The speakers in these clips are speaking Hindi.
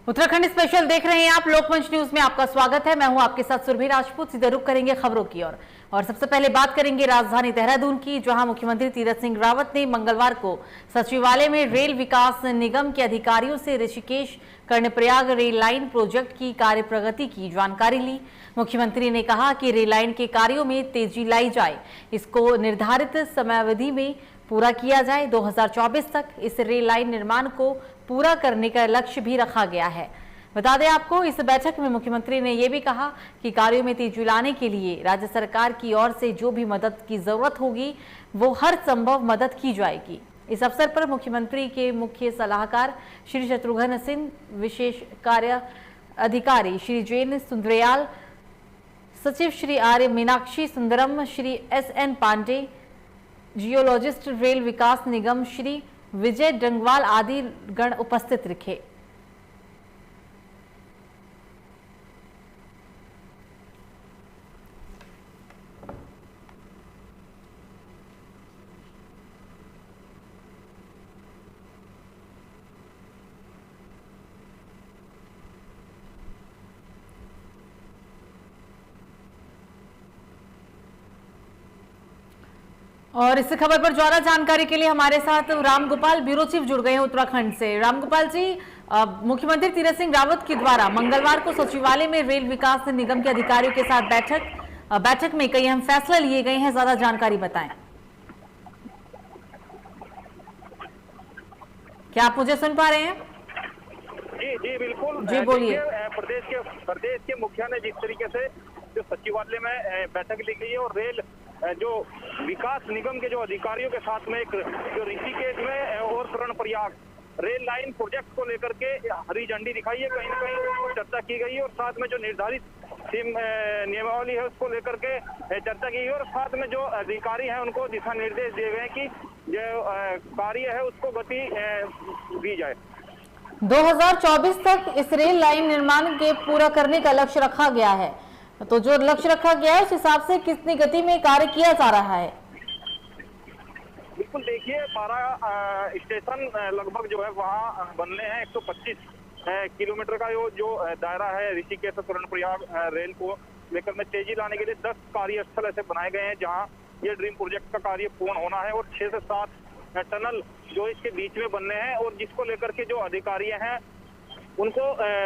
उत्तराखंड स्पेशल देख रहे हैं आप। लोकमंच न्यूज में आपका स्वागत है। मैं हूं आपके साथ सुरभि राजपूत। सीधे रुख करेंगे खबरों की ओर और सबसे पहले बात करेंगे राजधानी देहरादून की, जहां मुख्यमंत्री तीरथ सिंह रावत ने मंगलवार को सचिवालय में रेल विकास निगम के अधिकारियों से Rishikesh Karnaprayag rail line project की कार्य प्रगति की जानकारी ली। मुख्यमंत्री ने कहा कि रेल लाइन के कार्यों में तेजी लाई जाए, इसको निर्धारित समयावधि में पूरा किया जाए। 2024 तक इस रेल लाइन निर्माण को पूरा करने का लक्ष्य भी रखा गया है। बता दें आपको, इस बैठक में मुख्यमंत्री ने यह भी कहा कि कार्यों में तेजी लाने के लिए राज्य सरकार की ओर से जो भी मदद की जरूरत होगी वो हर संभव मदद की जाएगी। इस अवसर पर मुख्यमंत्री के मुख्य सलाहकार श्री शत्रुघ्न सिंह, विशेष कार्य अधिकारी श्री जैन सुंदरयाल, सचिव श्री आर्य मीनाक्षी सुंदरम, श्री SN पांडे, जियोलॉजिस्ट रेल विकास निगम श्री विजय डंगवाल आदि गण उपस्थित रखे। और इस खबर पर ज्यादा जानकारी के लिए हमारे साथ रामगोपाल, ब्यूरो चीफ जुड़ गए हैं उत्तराखंड से। रामगोपाल जी, मुख्यमंत्री तीरथ सिंह रावत के द्वारा मंगलवार को सचिवालय में रेल विकास निगम के अधिकारियों के साथ बैठक में कई अहम फैसले लिए गए हैं, ज्यादा जानकारी बताएं। क्या आप मुझे सुन पा रहे हैं? जी बिल्कुल जी, बोलिए। प्रदेश के मुखिया ने जिस तरीके से जो सचिवालय में बैठक ली गई है और रेल जो विकास निगम के जो अधिकारियों के साथ में एक जो ऋषिकेश में और कर्णप्रयाग रेल लाइन प्रोजेक्ट को लेकर के हरी झंडी दिखाई है, कहीं न कहीं चर्चा की गई है और साथ में जो निर्धारित नियमावली है उसको लेकर के चर्चा की गई और साथ में जो अधिकारी हैं उनको दिशा निर्देश दिए गए कि जो कार्य है उसको गति दी जाए। 2024 तक इस रेल लाइन निर्माण के पूरा करने का लक्ष्य रखा गया है, तो जो लक्ष्य रखा गया है उस हिसाब से कितनी गति में कार्य किया जा रहा है? बिल्कुल, देखिए 12 स्टेशन लगभग जो है वहाँ बनने हैं। 125 किलोमीटर का जो दायरा है ऋषिकेश कर्णप्रयाग रेल को लेकर में तेजी लाने के लिए 10 कार्यस्थल ऐसे बनाए गए हैं जहाँ ये ड्रीम प्रोजेक्ट का कार्य पूर्ण होना है और 6 से 7 टनल जो इसके बीच में बनने हैं और जिसको लेकर के जो अधिकारी हैं उनको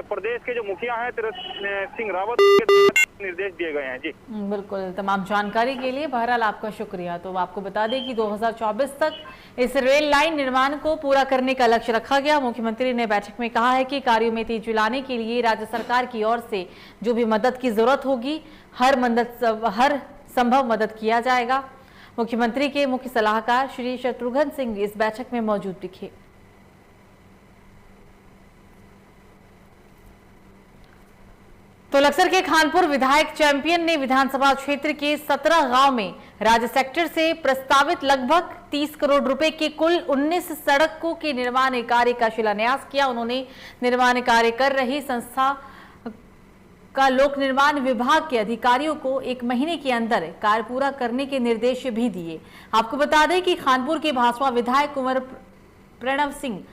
प्रदेश के जो मुखिया हैं तीरथ सिंह रावत के निर्देश दिए गए हैं। जी बिल्कुल, तमाम जानकारी के लिए बहरहाल आपका शुक्रिया। तो आपको बता दें कि 2024 तक इस रेल लाइन निर्माण को पूरा करने का लक्ष्य रखा गया। मुख्यमंत्री ने बैठक में कहा है कि कार्यों में तेजी लाने के लिए राज्य सरकार की ओर से जो भी मदद की जरूरत होगी हर संभव मदद किया जाएगा। मुख्यमंत्री के मुख्य सलाहकार श्री शत्रुघ्न सिंह इस बैठक में मौजूद दिखे। तो लक्सर के खानपुर विधायक चैंपियन ने विधानसभा क्षेत्र के 17 गांव में राज्य सेक्टर से प्रस्तावित लगभग 30 करोड़ रुपए के कुल 19 सड़कों के निर्माण कार्य का शिलान्यास किया। उन्होंने निर्माण कार्य कर रही संस्था का लोक निर्माण विभाग के अधिकारियों को 1 महीने के अंदर कार्य पूरा करने के निर्देश भी दिए। आपको बता दें कि खानपुर के भाजपा विधायक कुंवर प्रणव सिंह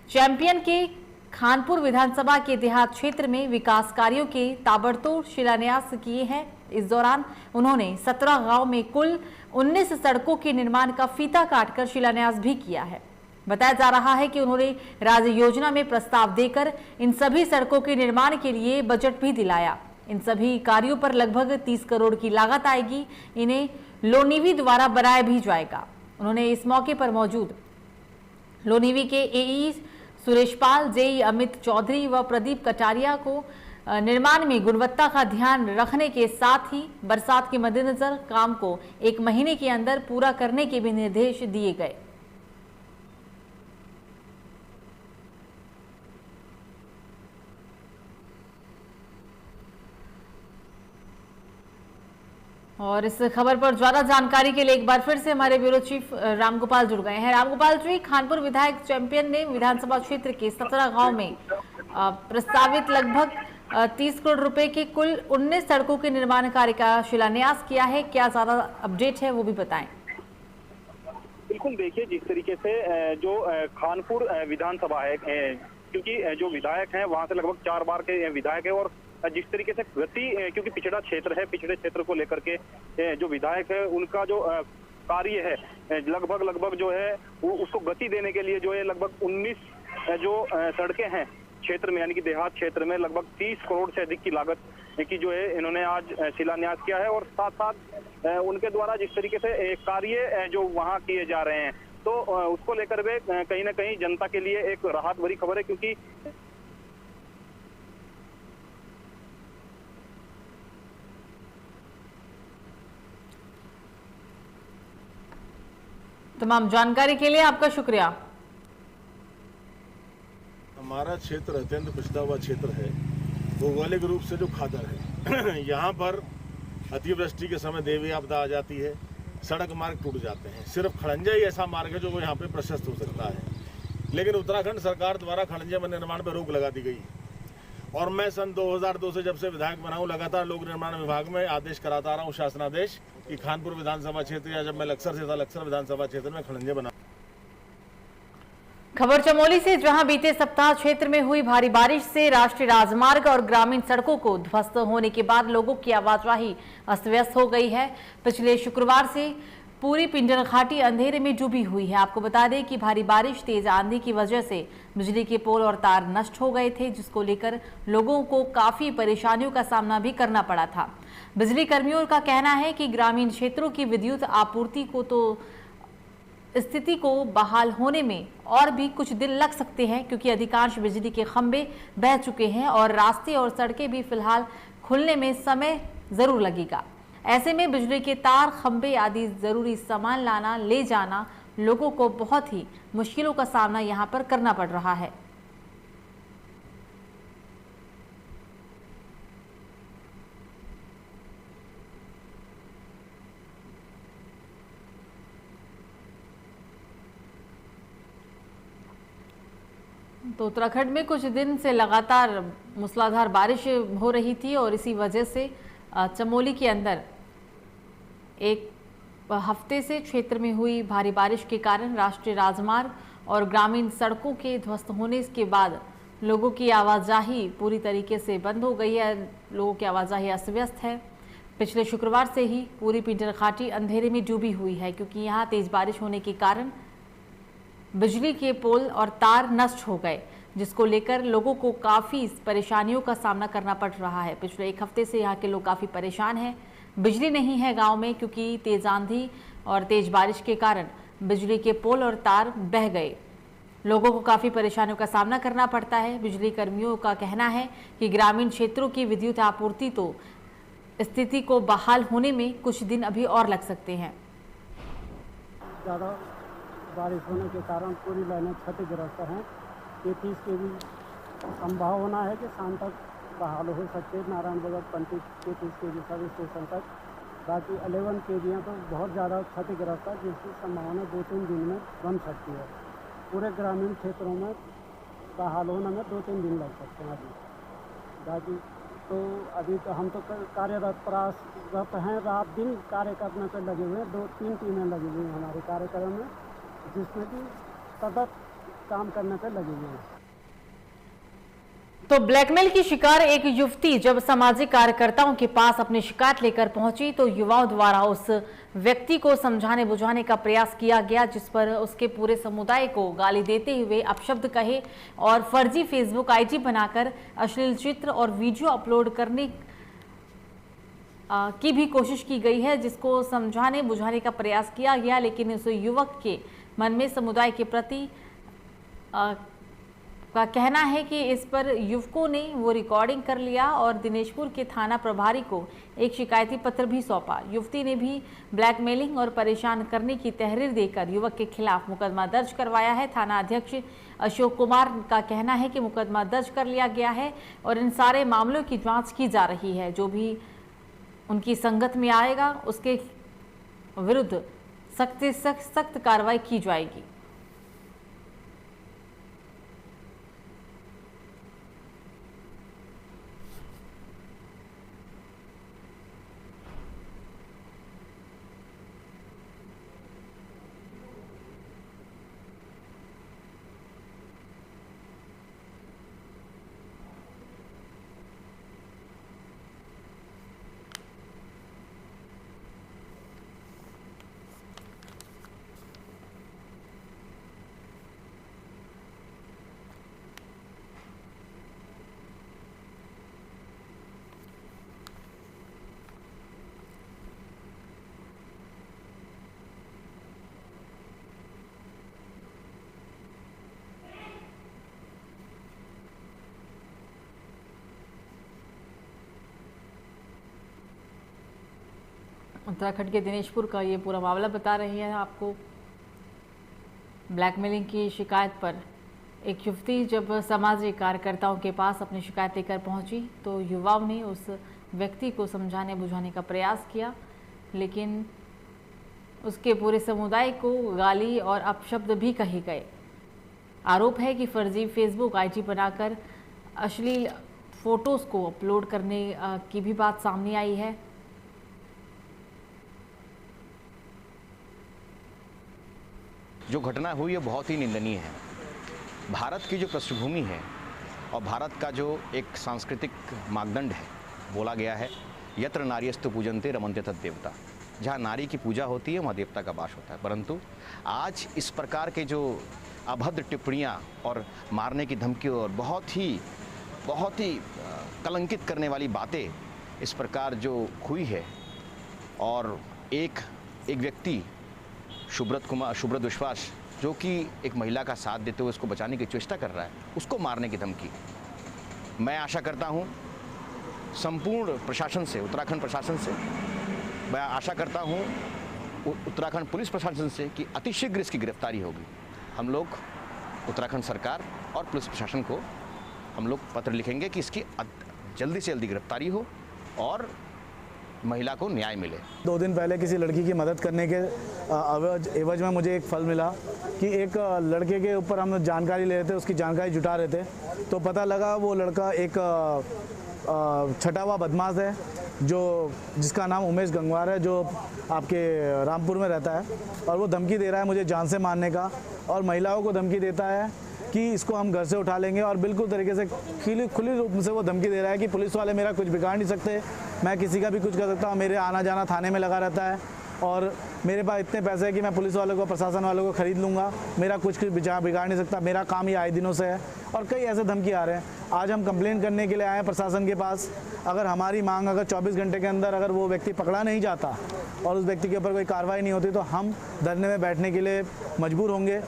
चैंपियन के खानपुर विधानसभा के देहात क्षेत्र में विकास कार्यों के ताबड़तोड़ शिलान्यास किए हैं। इस दौरान उन्होंने 17 गांव में कुल 19 सड़कों के निर्माण का फीता काटकर शिलान्यास भी किया है। बताया जा रहा है कि उन्होंने राज्य योजना में प्रस्ताव देकर इन सभी सड़कों के निर्माण के लिए बजट भी दिलाया। इन सभी कार्यों पर लगभग 30 करोड़ की लागत आएगी। इन्हें लोनीवी द्वारा बनाया भी जाएगा। उन्होंने इस मौके पर मौजूद लोनीवी के AE सुरेश पाल, JE अमित चौधरी व प्रदीप कटारिया को निर्माण में गुणवत्ता का ध्यान रखने के साथ ही बरसात के मद्देनजर काम को 1 महीने के अंदर पूरा करने के भी निर्देश दिए गए। और इस खबर पर ज्यादा जानकारी के लिए एक बार फिर से हमारे ब्यूरो चीफ रामगोपाल जुड़ गए हैं। रामगोपाल जी, खानपुर विधायक चैंपियन ने विधानसभा क्षेत्र के 17 गांव में प्रस्तावित लगभग 30 करोड़ रुपए के कुल 19 सड़कों के निर्माण कार्य का शिलान्यास किया है। क्या ज्यादा अपडेट है वो भी बताएं। बिल्कुल, देखिए जिस तरीके से जो खानपुर विधानसभा है क्योंकि जो विधायक हैं वहां से लगभग 4 बार के विधायक है, और जिस तरीके से गति, क्योंकि पिछड़ा क्षेत्र है, पिछड़े क्षेत्र को लेकर के जो विधायक है उनका जो कार्य है लगभग जो है उसको गति देने के लिए जो है लगभग 19 जो सड़कें हैं क्षेत्र में, यानी कि देहात क्षेत्र में लगभग 30 करोड़ से अधिक की लागत की जो है इन्होंने आज शिलान्यास किया है। और साथ साथ उनके द्वारा जिस तरीके से कार्य जो वहां किए जा रहे हैं, तो उसको लेकर वे कहीं ना कहीं जनता के लिए एक राहत भरी खबर है, क्योंकि तमाम जानकारी के लिए आपका शुक्रिया। हमारा क्षेत्र अत्यंत पिछड़ा हुआ क्षेत्र है, भौगोलिक रूप से जो खादर है यहाँ पर अतिवृष्टि के समय देवी आपदा आ जाती है, सड़क मार्ग टूट जाते हैं। सिर्फ खड़ंजा ही ऐसा मार्ग है जो यहाँ पे प्रशस्त हो सकता है, लेकिन उत्तराखंड सरकार द्वारा खड़ंजे में निर्माण पर रोक लगा दी गई। और मैं सन 2002 से जब से विधायक बना हूँ लगातार लोक निर्माण विभाग में आदेश कराता रहा हूँ, शासनादेश, कि खानपुर विधानसभा क्षेत्र या जब मैं लक्सर से था लक्सर विधानसभा क्षेत्र में खड़ंजे बना। खबर चमोली से, जहां बीते सप्ताह क्षेत्र में हुई भारी बारिश से राष्ट्रीय राजमार्ग और ग्रामीण सड़कों को ध्वस्त होने के बाद लोगों की आवाजाही अस्त व्यस्त हो गई है। पिछले शुक्रवार से पूरी पिंडर घाटी अंधेरे में डूबी हुई है। आपको बता दें कि भारी बारिश, तेज आंधी की वजह से बिजली के पोल और तार नष्ट हो गए थे, जिसको लेकर लोगों को काफी परेशानियों का सामना भी करना पड़ा था। बिजली कर्मियों का कहना है कि ग्रामीण क्षेत्रों की विद्युत आपूर्ति को तो स्थिति को बहाल होने में और भी कुछ दिन लग सकते हैं, क्योंकि अधिकांश बिजली के खंभे बह चुके हैं और रास्ते और सड़कें भी फिलहाल खुलने में समय जरूर लगेगा। ऐसे में बिजली के तार, खंभे आदि जरूरी सामान लाना ले जाना लोगों को बहुत ही मुश्किलों का सामना यहां पर करना पड़ रहा है। तो उत्तराखंड में कुछ दिन से लगातार मूसलाधार बारिश हो रही थी और इसी वजह से चमोली के अंदर एक हफ्ते से क्षेत्र में हुई भारी बारिश के कारण राष्ट्रीय राजमार्ग और ग्रामीण सड़कों के ध्वस्त होने के बाद लोगों की आवाजाही पूरी तरीके से बंद हो गई है। लोगों की आवाजाही अस्त व्यस्त है। पिछले शुक्रवार से ही पूरी पिंडर घाटी अंधेरे में डूबी हुई है, क्योंकि यहाँ तेज बारिश होने के कारण बिजली के पोल और तार नष्ट हो गए, जिसको लेकर लोगों को काफ़ी परेशानियों का सामना करना पड़ रहा है। पिछले एक हफ्ते से यहाँ के लोग काफ़ी परेशान हैं। बिजली नहीं है गांव में, क्योंकि तेज आंधी और तेज बारिश के कारण बिजली के पोल और तार बह गए। लोगों को काफ़ी परेशानियों का सामना करना पड़ता है। बिजली कर्मियों का कहना है कि ग्रामीण क्षेत्रों की विद्युत आपूर्ति तो स्थिति को बहाल होने में कुछ दिन अभी और लग सकते हैं। ज़्यादा बारिश होने के कारण पूरी लाइनें क्षतिग्रस्त हैं। 33 kV संभावना है कि शाम तक बहाल हो सकते हैं, नारायण बगत 33 kV सब स्टेशन तक। बाकी 11 kV तो बहुत ज़्यादा क्षतिग्रस्त है, जिसकी संभावना 2-3 दिन में बन सकती है। पूरे ग्रामीण क्षेत्रों में बहाल होने में 2-3 दिन लग सकते हैं अभी। बाकी तो अभी तो हम तो कार्यरत प्रयासरत हैं, रात दिन कार्य करने पर लगे हुए हैं। 2-3 टीमें लगी हुई हैं हमारे कार्यक्रम में, जिसमें कि सतत काम करने पर लगे हुए हैं। तो ब्लैकमेल की शिकार एक युवती जब सामाजिक कार्यकर्ताओं के पास अपनी शिकायत लेकर पहुंची, तो युवाओं द्वारा उस व्यक्ति को समझाने बुझाने का प्रयास किया गया, जिस पर उसके पूरे समुदाय को गाली देते हुए अपशब्द कहे और फर्जी फेसबुक आईडी बनाकर अश्लील चित्र और वीडियो अपलोड करने की भी कोशिश की गई है, जिसको समझाने बुझाने का प्रयास किया गया। लेकिन उस युवक के मन में समुदाय के प्रति का कहना है कि इस पर युवकों ने वो रिकॉर्डिंग कर लिया और दिनेशपुर के थाना प्रभारी को एक शिकायती पत्र भी सौंपा। युवती ने भी ब्लैकमेलिंग और परेशान करने की तहरीर देकर युवक के खिलाफ मुकदमा दर्ज करवाया है। थाना अध्यक्ष अशोक कुमार का कहना है कि मुकदमा दर्ज कर लिया गया है और इन सारे मामलों की जांच की जा रही है। जो भी उनकी संगत में आएगा उसके विरुद्ध सख्त से सख्त कार्रवाई की जाएगी। उत्तराखंड के दिनेशपुर का ये पूरा मामला बता रही है आपको। ब्लैकमेलिंग की शिकायत पर एक युवती जब सामाजिक कार्यकर्ताओं के पास अपनी शिकायत लेकर पहुंची तो युवाओं ने उस व्यक्ति को समझाने बुझाने का प्रयास किया, लेकिन उसके पूरे समुदाय को गाली और अपशब्द भी कहे गए। आरोप है कि फर्जी फेसबुक आईडी बनाकर अश्लील फोटोज को अपलोड करने की भी बात सामने आई है। जो घटना हुई है बहुत ही निंदनीय है। भारत की जो पृष्ठभूमि है और भारत का जो एक सांस्कृतिक मापदंड है, बोला गया है यत्र नार्यस्तु पूजन्ते रमन्ते तत् देवता, जहाँ नारी की पूजा होती है वहाँ देवता का वास होता है। परंतु आज इस प्रकार के जो अभद्र टिप्पणियाँ और मारने की धमकी और बहुत ही कलंकित करने वाली बातें इस प्रकार जो हुई है, और एक व्यक्ति सुब्रत विश्वास जो कि एक महिला का साथ देते हुए उसको बचाने की चेष्टा कर रहा है, उसको मारने की धमकी। मैं आशा करता हूँ संपूर्ण प्रशासन से, उत्तराखंड प्रशासन से, मैं आशा करता हूँ उत्तराखंड पुलिस प्रशासन से कि अतिशीघ्र इसकी गिरफ्तारी होगी। हम लोग उत्तराखंड सरकार और पुलिस प्रशासन को हम लोग पत्र लिखेंगे कि इसकी जल्दी से जल्दी गिरफ्तारी हो और महिला को न्याय मिले। 2 दिन पहले किसी लड़की की मदद करने के एवज में मुझे एक फल मिला कि एक लड़के के ऊपर हम जानकारी ले रहे थे, उसकी जानकारी जुटा रहे थे, तो पता लगा वो लड़का एक छठा हुआ बदमाश है जिसका नाम उमेश गंगवार है, जो आपके रामपुर में रहता है, और वो धमकी दे रहा है मुझे जान से मारने का, और महिलाओं को धमकी देता है कि इसको हम घर से उठा लेंगे, और बिल्कुल तरीके से खुली रूप से वो धमकी दे रहा है कि पुलिस वाले मेरा कुछ बिगाड़ नहीं सकते, मैं किसी का भी कुछ कर सकता हूँ, मेरे आना जाना थाने में लगा रहता है, और मेरे पास इतने पैसे हैं कि मैं पुलिस वालों को, प्रशासन वालों को खरीद लूँगा, मेरा कुछ बिगाड़ नहीं सकता, मेरा काम ये आए दिनों से है, और कई ऐसे धमकी आ रहे हैं। आज हम कंप्लेंट करने के लिए आए हैं प्रशासन के पास। अगर हमारी मांग अगर 24 घंटे के अंदर अगर वो व्यक्ति पकड़ा नहीं जाता और उस व्यक्ति के ऊपर कोई कार्रवाई नहीं होती तो हम धरने में बैठने के लिए मजबूर होंगे।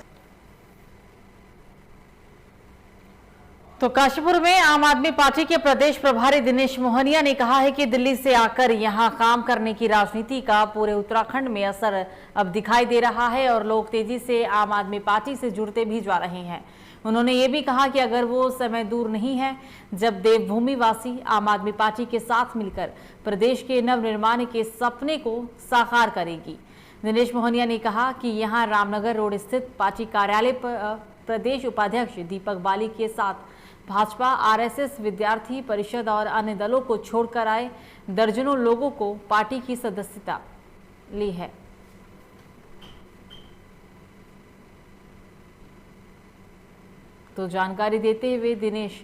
तो काशीपुर में आम आदमी पार्टी के प्रदेश प्रभारी दिनेश मोहनिया ने कहा है कि दिल्ली से आकर यहां काम करने की राजनीति का पूरे उत्तराखंड में असर अब दिखाई दे रहा है और लोग तेजी से आम आदमी पार्टी से जुड़ते भी जा रहे हैं। उन्होंने ये भी कहा कि अगर वो समय दूर नहीं है जब देवभूमि वासी आम आदमी पार्टी के साथ मिलकर प्रदेश के नवनिर्माण के सपने को साकार करेगी। दिनेश मोहनिया ने कहा कि यहाँ रामनगर रोड स्थित पार्टी कार्यालय पर प्रदेश उपाध्यक्ष दीपक बाली के साथ भाजपा, आरएसएस, विद्यार्थी परिषद और अन्य दलों को छोड़कर आए दर्जनों लोगों को पार्टी की सदस्यता ली है। तो जानकारी देते हुए दिनेश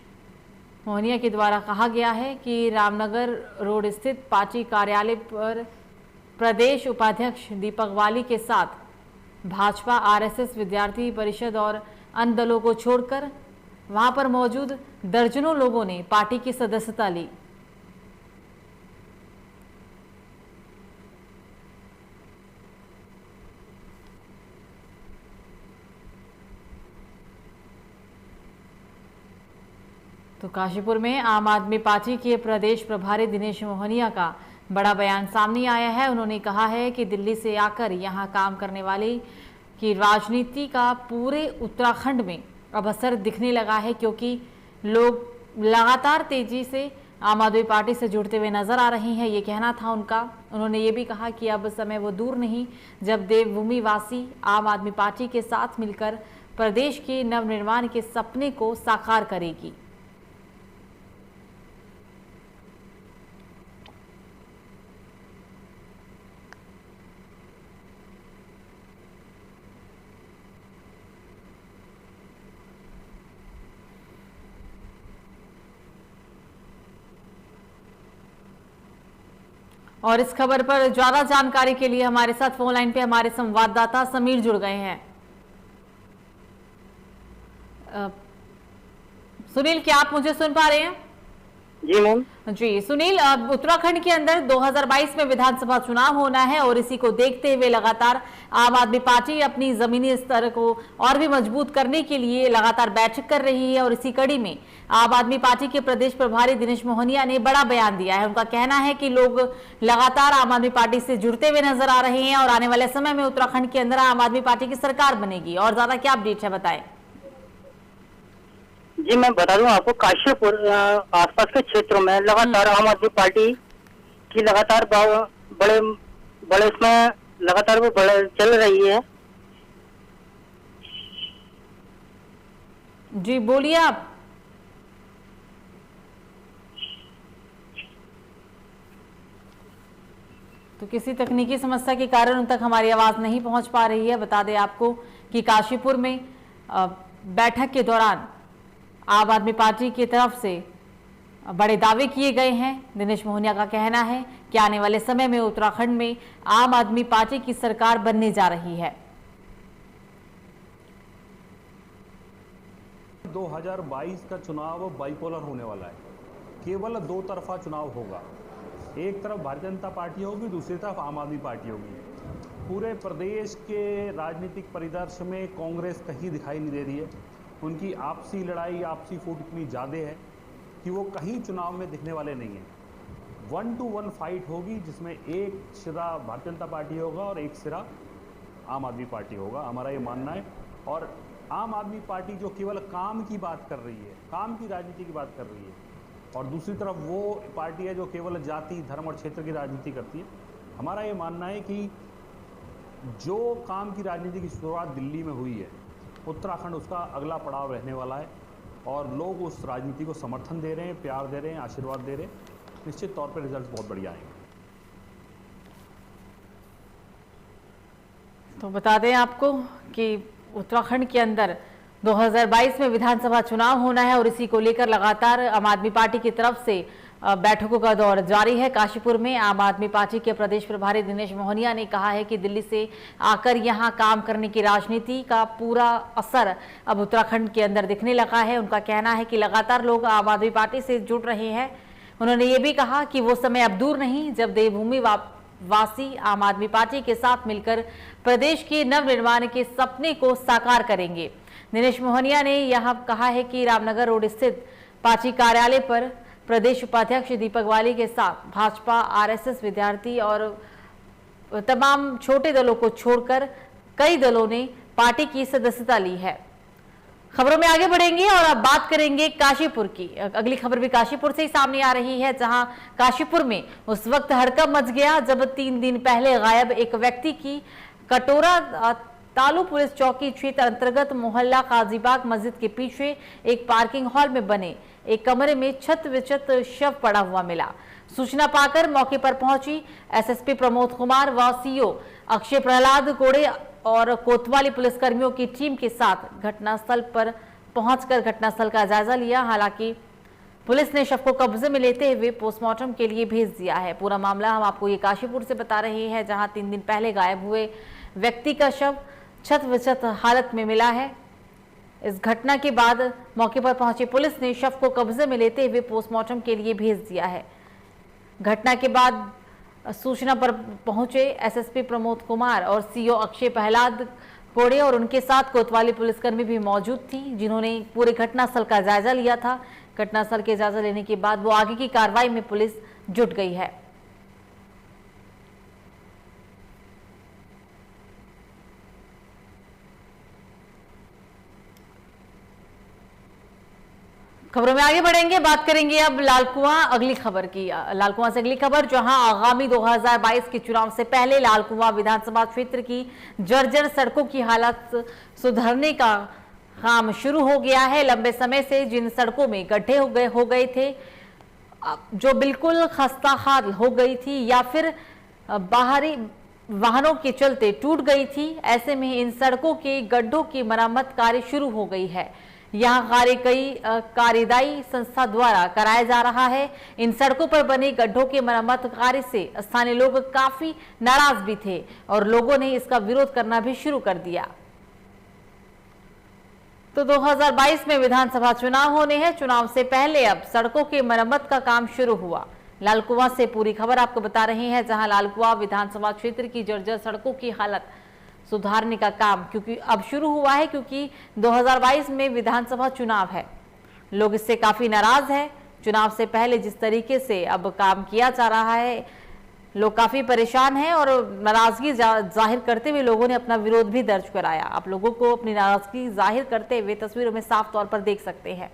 मोहनिया के द्वारा कहा गया है कि रामनगर रोड स्थित पार्टी कार्यालय पर प्रदेश उपाध्यक्ष दीपक बाली के साथ भाजपा, आरएसएस, विद्यार्थी परिषद और अन्य दलों को छोड़कर वहां पर मौजूद दर्जनों लोगों ने पार्टी की सदस्यता ली। तो काशीपुर में आम आदमी पार्टी के प्रदेश प्रभारी दिनेश मोहनिया का बड़ा बयान सामने आया है। उन्होंने कहा है कि दिल्ली से आकर यहां काम करने वाले की राजनीति का पूरे उत्तराखंड में अब असर दिखने लगा है, क्योंकि लोग लगातार तेजी से आम आदमी पार्टी से जुड़ते हुए नजर आ रहे हैं। ये कहना था उनका। उन्होंने ये भी कहा कि अब समय वो दूर नहीं जब देवभूमि वासी आम आदमी पार्टी के साथ मिलकर प्रदेश के नवनिर्माण के सपने को साकार करेगी। और इस खबर पर ज्यादा जानकारी के लिए हमारे साथ फोन लाइन पे हमारे संवाददाता समीर जुड़ गए हैं। सुनील, क्या आप मुझे सुन पा रहे हैं? जी मैम। जी सुनील, अब उत्तराखंड के अंदर 2022 में विधानसभा चुनाव होना है और इसी को देखते हुए लगातार आम आदमी पार्टी अपनी जमीनी स्तर को और भी मजबूत करने के लिए लगातार बैठक कर रही है और इसी कड़ी में आम आदमी पार्टी के प्रदेश प्रभारी दिनेश मोहनिया ने बड़ा बयान दिया है। उनका कहना है कि लोग लगातार आम आदमी पार्टी से जुड़ते हुए नजर आ रहे हैं और आने वाले समय में उत्तराखंड के अंदर आम आदमी पार्टी की सरकार बनेगी। और ज्यादा क्या अपडेट है बताएं। जी मैं बता दूं आपको, काशीपुर आसपास के क्षेत्रों में लगातार आम आदमी पार्टी की लगातार बड़े बड़े इसमें लगातार वो बड़े चल रही है। जी बोलिए आप। तो किसी तकनीकी समस्या के कारण उन तक हमारी आवाज नहीं पहुंच पा रही है। बता दें आपको कि काशीपुर में बैठक के दौरान आम आदमी पार्टी की तरफ से बड़े दावे किए गए हैं। दिनेश मोहनिया का कहना है कि आने वाले समय में उत्तराखंड में आम आदमी पार्टी की सरकार बनने जा रही है। 2022 का चुनाव बाइपोलर होने वाला है। केवल दो तरफा चुनाव होगा, एक तरफ भारतीय जनता पार्टी होगी, दूसरी तरफ आम आदमी पार्टी होगी। पूरे प्रदेश के राजनीतिक परिदृश्य में कांग्रेस कहीं दिखाई नहीं दे रही है। उनकी आपसी लड़ाई, आपसी फूट इतनी ज़्यादा है कि वो कहीं चुनाव में दिखने वाले नहीं हैं। 1-to-1 फाइट होगी जिसमें एक सिरा भारतीय जनता पार्टी होगा और एक सिरा आम आदमी पार्टी होगा, हमारा ये मानना है। और आम आदमी पार्टी जो केवल काम की बात कर रही है, काम की राजनीति की बात कर रही है, और दूसरी तरफ वो पार्टी है जो केवल जाति, धर्म और क्षेत्र की राजनीति करती है। हमारा ये मानना है कि जो काम की राजनीति की शुरुआत दिल्ली में हुई है, उत्तराखंड उसका अगला पड़ाव रहने वाला है और लोग उस राजनीति को समर्थन दे रहे हैं, प्यार दे रहे हैं, आशीर्वाद दे रहे हैं। निश्चित तौर पर रिजल्ट बहुत बढ़िया आएंगे। तो बता दें आपको कि उत्तराखंड के अंदर 2022 में विधानसभा चुनाव होना है और इसी को लेकर लगातार आम आदमी पार्टी की तरफ से बैठकों का दौर जारी है। काशीपुर में आम आदमी पार्टी के प्रदेश प्रभारी दिनेश मोहनिया ने कहा है कि दिल्ली से आकर यहां काम करने की राजनीति का पूरा असर अब उत्तराखंड के अंदर दिखने लगा है। उनका कहना है कि लगातार लोग आम आदमी पार्टी से जुड़ रहे हैं। उन्होंने ये भी कहा कि वो समय अब दूर नहीं जब देवभूमि वासी आम आदमी पार्टी के साथ मिलकर प्रदेश के नवनिर्माण के सपने को साकार करेंगे। दिनेश मोहनिया ने यह कहा है कि रामनगर रोड स्थित पार्टी कार्यालय पर प्रदेश उपाध्यक्ष दीपक वाली के साथ भाजपा, आरएसएस, विद्यार्थी और तमाम छोटे दलों को छोड़कर कई दलों ने पार्टी की सदस्यता ली है। खबरों में आगे बढ़ेंगे और अब बात करेंगे काशीपुर की। अगली खबर भी काशीपुर से ही सामने आ रही है, जहां काशीपुर में उस वक्त हड़कंप मच गया जब 3 दिन पहले गायब एक व्यक्ति की कटोरा तालू पुलिस चौकी क्षेत्र अंतर्गत मोहल्ला काजीबाग मस्जिद के पीछे एक पार्किंग हॉल में बने एक कमरे में छत विचत शव पड़ा हुआ मिला। सूचना पाकर मौके पर पहुंची एसएसपी प्रमोद कुमार व सीओ अक्षय प्रहलाद कोड़े और कोतवाली पुलिसकर्मियों की टीम के साथ घटनास्थल पर पहुंचकर घटनास्थल का जायजा लिया। हालांकि पुलिस ने शव को कब्जे में लेते हुए पोस्टमार्टम के लिए भेज दिया है। पूरा मामला हम आपको ये काशीपुर से बता रहे हैं, जहां 3 दिन पहले गायब हुए व्यक्ति का शव छत विचत हालत में मिला है। इस घटना के बाद मौके पर पहुंची पुलिस ने शव को कब्जे में लेते हुए पोस्टमार्टम के लिए भेज दिया है। घटना के बाद सूचना पर पहुंचे एसएसपी प्रमोद कुमार और सीओ अक्षय प्रहलाद कोड़े और उनके साथ कोतवाली पुलिसकर्मी भी मौजूद थी, जिन्होंने पूरे घटनास्थल का जायजा लिया था। घटनास्थल के जायजा लेने के बाद वो आगे की कार्रवाई में पुलिस जुट गई है। खबरों में आगे बढ़ेंगे, बात करेंगे अब लालकुआं अगली खबर की। लालकुआं से अगली खबर, जहां आगामी 2022 के चुनाव से पहले लालकुआं विधानसभा क्षेत्र की जर्जर सड़कों की हालत सुधारने का काम शुरू हो गया है। लंबे समय से जिन सड़कों में गड्ढे हो गए थे, जो बिल्कुल खस्ताहाल हो गई थी या फिर बाहरी वाहनों के चलते टूट गई थी, ऐसे में इन सड़कों के गड्ढों की मरम्मत कार्य शुरू हो गई है। यहाँ कार्य कई कार्यदायी संस्था द्वारा कराया जा रहा है। इन सड़कों पर बने गड्ढों के मरम्मत कार्य से स्थानीय लोग काफी नाराज भी थे और लोगों ने इसका विरोध करना भी शुरू कर दिया। तो 2022 में विधानसभा चुनाव होने हैं। चुनाव से पहले अब सड़कों की मरम्मत का काम शुरू हुआ। लालकुआं से पूरी खबर आपको बता रहे हैं, जहां लालकुआं विधानसभा क्षेत्र की जर्जर सड़कों की हालत सुधारने का काम क्योंकि अब शुरू हुआ है, क्योंकि 2022 में विधानसभा चुनाव है। लोग इससे काफी नाराज हैं। चुनाव से पहले जिस तरीके से अब काम किया जा रहा है, लोग काफी परेशान हैं और नाराजगी जाहिर करते हुए लोगों ने अपना विरोध भी दर्ज कराया। आप लोगों को अपनी नाराजगी जाहिर करते हुए तस्वीरों में साफ तौर पर देख सकते हैं।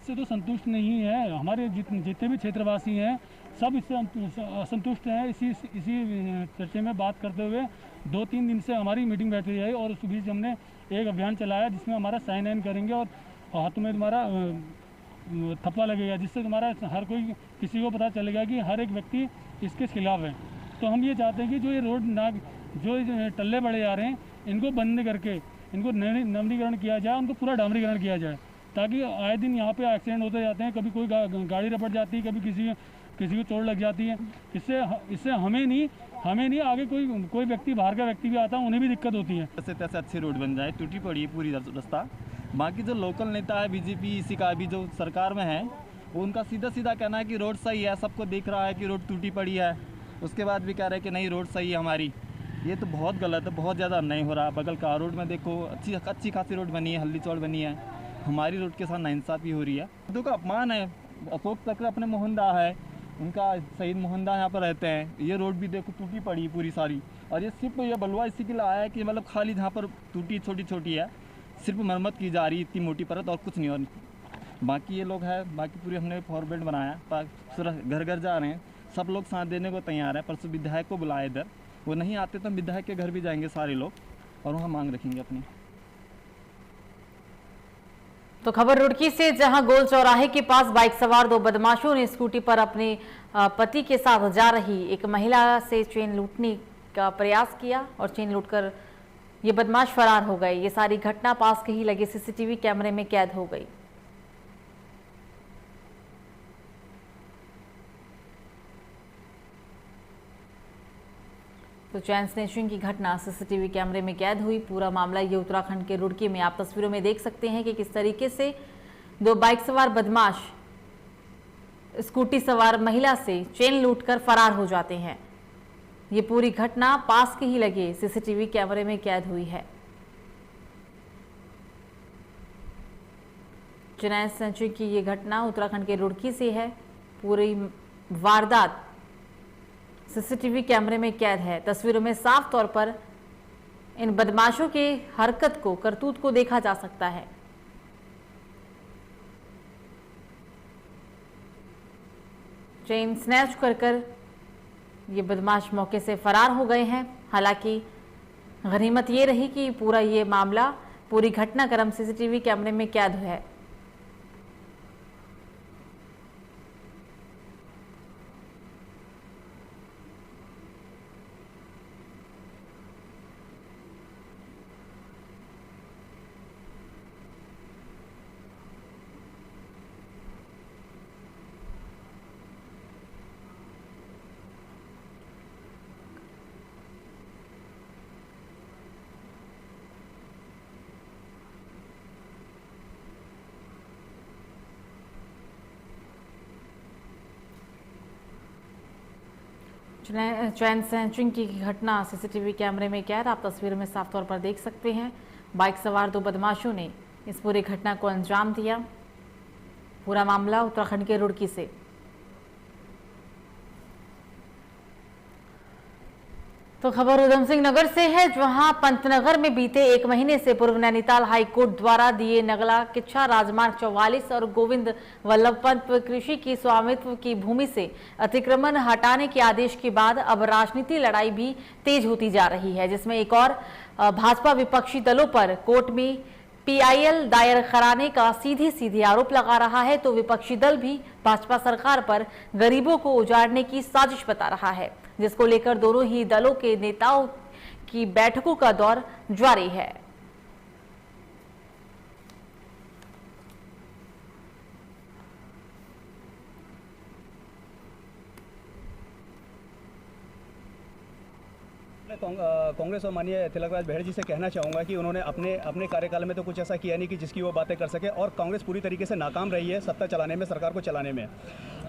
इससे तो संतुष्ट नहीं है। हमारे जितने भी क्षेत्रवासी हैं सब इससे असंतुष्ट हैं। इसी चर्चे में बात करते हुए 2-3 दिन से हमारी मीटिंग बैठ रही है और उस बीच हमने एक अभियान चलाया जिसमें हमारा साइन इन करेंगे और हाथों में तुम्हारा थप्पा लगेगा, जिससे तुम्हारा हर कोई किसी को पता चलेगा कि हर एक व्यक्ति इसके खिलाफ है। तो हम ये चाहते हैं कि जो ये रोड जो टल्ले बड़े आ रहे हैं इनको बंद करके इनको नवीनीकरण किया जाए, उनको पूरा डामरीकरण किया जाए, ताकि आए दिन यहाँ पे एक्सीडेंट होते जाते हैं। कभी कोई गाड़ी रपट जाती है, कभी किसी को चोट लग जाती है। इससे हमें नहीं आगे कोई व्यक्ति बाहर का व्यक्ति भी आता है, उन्हें भी दिक्कत होती है। ऐसे तैसे अच्छी रोड बन जाए, टूटी पड़ी है पूरी रास्ता। बाकी जो लोकल नेता है बीजेपी इसी का भी जो सरकार में है, वो उनका सीधा कहना है कि रोड सही है, सबको दिख रहा है कि रोड टूटी पड़ी है, उसके बाद भी कह रहे हैं कि नहीं रोड सही है हमारी। ये तो बहुत गलत है, बहुत ज़्यादा अन्याय हो रहा है। बगल का रोड में देखो अच्छी खासी रोड बनी है, हल्दी चौड़ बनी है, हमारी रोड के साथ नाइंसाफ़ी हो रही है। हिंदू का अपमान है। अशोक चक्र अपने मोहनदा है, उनका शहीद मोहनदा यहाँ पर रहते हैं। ये रोड भी देखो टूटी पड़ी पूरी सारी, और ये सिर्फ ये बलुआ इसी के लिए आया है कि मतलब खाली जहाँ पर टूटी छोटी है सिर्फ मरम्मत की जा रही है, इतनी मोटी परत और कुछ नहीं। और बाकी ये लोग है, बाकी पूरी हमने फॉरवर्ड बनाया, घर घर जा रहे हैं, सब लोग साथ देने को तैयार है। परसों विधायक को बुलाया इधर, वो नहीं आते तो हम विधायक के घर भी जाएंगे सारे लोग और वहाँ मांग रखेंगे अपनी। तो खबर रुड़की से, जहां गोल चौराहे के पास बाइक सवार 2 बदमाशों ने स्कूटी पर अपने पति के साथ जा रही एक महिला से चेन लूटने का प्रयास किया और चेन लूटकर ये बदमाश फरार हो गए। ये सारी घटना पास के ही लगे सीसीटीवी कैमरे में कैद हो गई। तो चैन स्नैचिंग की घटना सीसीटीवी कैमरे में कैद हुई। पूरा मामला ये उत्तराखंड के रुड़की में आप तस्वीरों में देख सकते हैं कि किस तरीके से 2 बाइक सवार बदमाश स्कूटी सवार महिला से चेन लूटकर फरार हो जाते हैं। ये पूरी घटना पास के ही लगे सीसीटीवी कैमरे में कैद हुई है। चैन स्नैचिंग की ये घटना उत्तराखंड के रुड़की से है। पूरी वारदात सीसीटीवी कैमरे में कैद है। तस्वीरों में साफ तौर पर इन बदमाशों की हरकत को, करतूत को देखा जा सकता है। चेन स्नैच कर ये बदमाश मौके से फरार हो गए हैं। हालांकि गनीमत ये रही कि पूरा ये मामला, पूरी घटनाक्रम सीसीटीवी कैमरे में कैद है। चैन स्नैचिंग की घटना सीसीटीवी कैमरे में कैद आप तस्वीरों में साफ तौर पर देख सकते हैं। बाइक सवार 2 बदमाशों ने इस पूरी घटना को अंजाम दिया। पूरा मामला उत्तराखंड के रुड़की से। तो खबर उधम सिंह नगर से है, जहां पंतनगर में बीते 1 महीने से पूर्व नैनीताल हाईकोर्ट द्वारा दिए नगला किच्छा राजमार्ग 44 और गोविंद वल्लभ पंत कृषि की स्वामित्व की भूमि से अतिक्रमण हटाने के आदेश के बाद अब राजनीति लड़ाई भी तेज होती जा रही है, जिसमें एक और भाजपा विपक्षी दलों पर कोर्ट में पीआईएल दायर कराने का सीधे आरोप लगा रहा है, तो विपक्षी दल भी भाजपा सरकार पर गरीबों को उजाड़ने की साजिश बता रहा है, जिसको लेकर दोनों ही दलों के नेताओं की बैठकों का दौर जारी है। मैं कांग्रेस और माननीय तिलकराज बहड़ जी से कहना चाहूँगा कि उन्होंने अपने कार्यकाल में तो कुछ ऐसा किया नहीं कि जिसकी वो बातें कर सके, और कांग्रेस पूरी तरीके से नाकाम रही है सत्ता चलाने में, सरकार को चलाने में।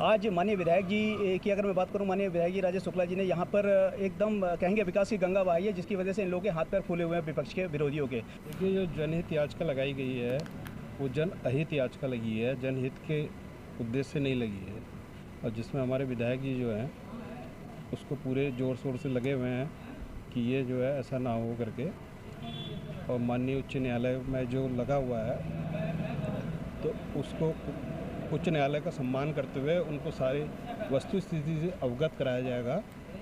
आज माननीय विधायक जी की अगर मैं बात करूँ, माननीय विधायक जी राजेश शुक्ला जी ने यहाँ पर एकदम कहेंगे विकास की गंगा बहाई है, जिसकी वजह से इन लोगों के हाथ पैर फूले हुए हैं विपक्ष के विरोधियों के। देखिए, जो जनहित याचिका लगाई गई है वो जन अहित याचिका लगी है, जनहित के उद्देश्य से नहीं लगी है, और जिसमें हमारे विधायक जी जो हैं उसको पूरे ज़ोर शोर से लगे हुए हैं कि ये जो है ऐसा ना हो करके। और माननीय उच्च न्यायालय में जो लगा हुआ है तो उसको उच्च न्यायालय का सम्मान करते हुए उनको सारी वस्तु स्थिति से अवगत कराया जाएगा,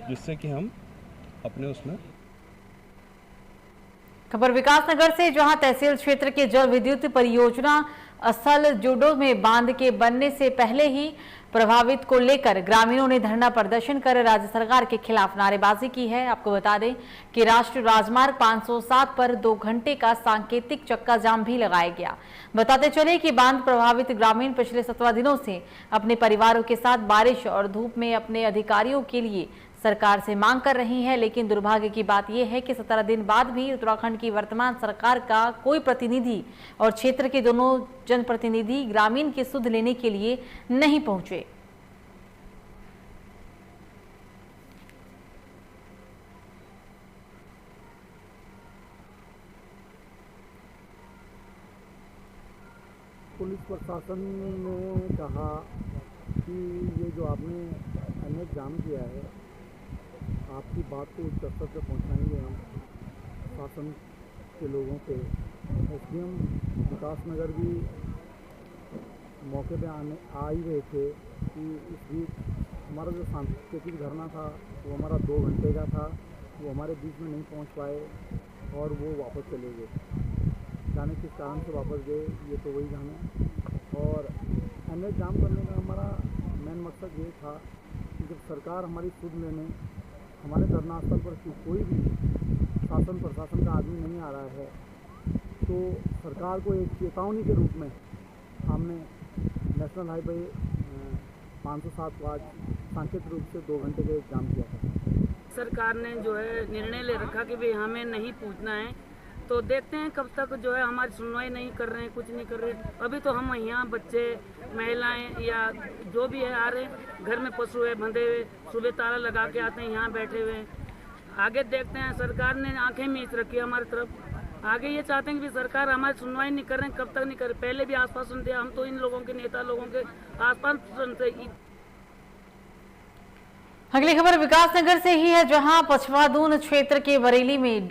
जिससे कि हम अपने उसमें। खबर विकासनगर से, जहां तहसील क्षेत्र के जल विद्युत परियोजना असल जुडो में बांध के बनने से पहले ही प्रभावित को लेकर ग्रामीणों ने धरना प्रदर्शन कर राज्य सरकार के खिलाफ नारेबाजी की है। आपको बता दें कि राष्ट्रीय राजमार्ग 507 पर 2 घंटे का सांकेतिक चक्का जाम भी लगाया गया। बताते चले कि बांध प्रभावित ग्रामीण पिछले 17 दिनों से अपने परिवारों के साथ बारिश और धूप में अपने अधिकारियों के लिए सरकार से मांग कर रही है, लेकिन दुर्भाग्य की बात यह है कि 17 दिन बाद भी उत्तराखंड की वर्तमान सरकार का कोई प्रतिनिधि और क्षेत्र के दोनों जनप्रतिनिधि ग्रामीण की सुध लेने के लिए नहीं पहुंचे। पुलिस प्रशासन ने कहा कि ये जो आपने अनेक जाम किया है, आपकी बात को उच्च स्तर पर पहुँचाएंगे हम शासन के लोगों पे। एसडीएम विकासनगर भी मौके पे आ ही रहे थे कि इस बीच हमारा जो सांस्कृतिक धरना था वो हमारा 2 घंटे का था, वो हमारे बीच में नहीं पहुंच पाए और वो वापस चले गए। जाने किस कारण से वापस गए ये तो वही जाने। और अनेक जाम करने का हमारा मेन मकसद ये था कि जब सरकार हमारी सुध लेने हमारे धरना स्थल पर कोई भी शासन प्रशासन का आदमी नहीं आ रहा है, तो सरकार को एक चेतावनी के रूप में हमने नेशनल हाईवे 507 को आज सांकेतिक रूप से 2 घंटे का जाम किया था। सरकार ने जो है निर्णय ले रखा कि भाई हमें नहीं पूछना है, तो देखते हैं कब तक जो है हमारी सुनवाई नहीं कर रहे हैं, कुछ नहीं कर रहे। अभी तो हम यहाँ बच्चे महिलाएं या जो भी है आ रहे हैं, घर में पशु है बंधे हुए, सुबह ताला लगा के आते हैं, यहाँ बैठे हुए हैं। आगे देखते हैं, सरकार ने आंखें मीच रखी है हमारी तरफ। आगे ये चाहते हैं कि सरकार हमारी सुनवाई नहीं कर रहे हैं, कब तक नहीं कर रहे। पहले भी आश्वासन दिया, हम तो इन लोगों के नेता लोगों के आश्वासन से। अगली खबर विकासनगर से ही है, जहां पछवादून क्षेत्र के बरेली में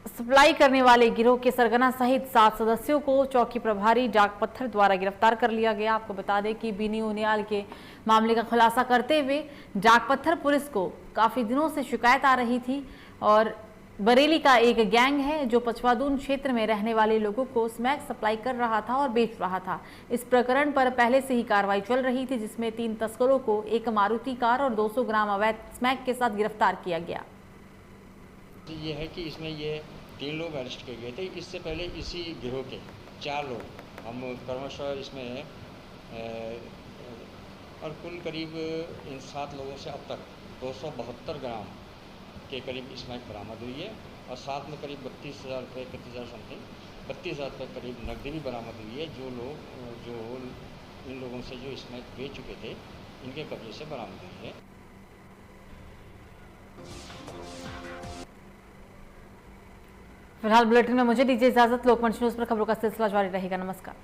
सप्लाई करने वाले गिरोह के सरगना सहित 7 सदस्यों को चौकी प्रभारी डाक पत्थर द्वारा गिरफ्तार कर लिया गया। आपको बता दें कि बीनी उनियाल के मामले का खुलासा करते हुए डाक पत्थर पुलिस को काफी दिनों से शिकायत आ रही थी और बरेली का एक गैंग है जो पछवादून क्षेत्र में रहने वाले लोगों को स्मैक सप्लाई कर रहा था और बेच रहा था। इस प्रकरण पर पहले से ही कार्रवाई चल रही थी, जिसमें 3 तस्करों को एक मारुति कार और 200 ग्राम अवैध स्मैक के साथ गिरफ्तार किया गया। ये है कि इसमें ये 3 लोग अरेस्ट किए गए थे। इससे पहले इसी गिरोह के 4 लोग हम क्रमशः इसमें और कुल करीब इन 7 लोगों से अब तक 272 ग्राम के करीब स्मैक बरामद हुई है और साथ में करीब 32,000 रुपये, 31,000 समथिंग 32,000 रुपये करीब नकदी भी बरामद हुई है, जो इन लोगों से जो स्मैक बेच चुके थे इनके कब्जे से बरामद हुई है। फिलहाल बुलेटिन में मुझे दीजिए इजाजत। लोकमंच न्यूज पर खबरों का सिलसिला जारी रहेगा। नमस्कार।